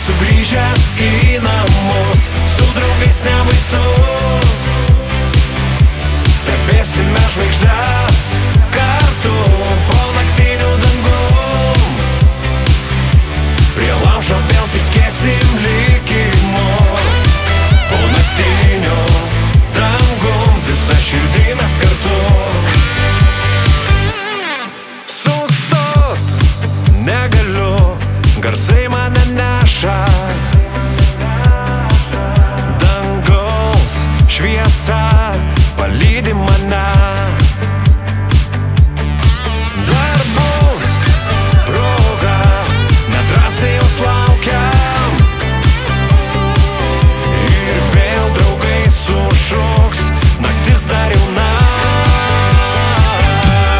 sugrįžęs į namus, su draugais nebaisu. Stebėsime žvaigždes kartu po naktiniu dangum. Prie laužo vėl tikėsim likimu. Po naktiniu dangum visa širdį mes kartu. Sustot negaliu, garsai mane neša. Dangaus šviesa palydi mane. Dar bus proga, nedrąsiai jos laukiam. Ir vėl draugai sušoks, naktis dar jauna.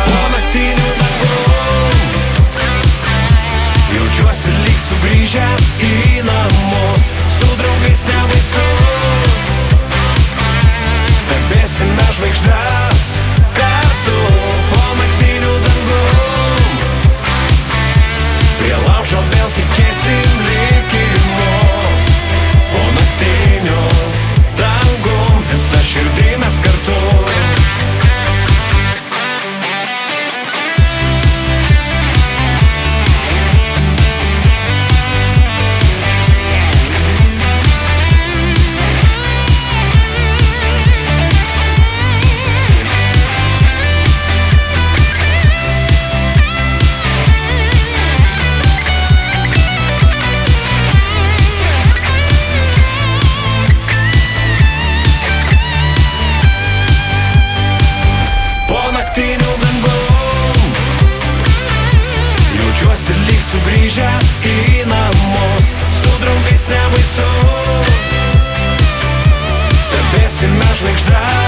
Po naktiniu dangum jaučiuosi lyg sugrįžęs į namus, su draugais nebaisu. Stebėsime žvaigždes kartu po naktiniu dangum. Prie laužo vėl tikėsim likimu. Po naktiniu dangum visa širdį mes kartu. Naktiniu dangum jaučiuosi lyg sugrįžęs į namus, su draugais nebaisu. Stebėsime žvaigždes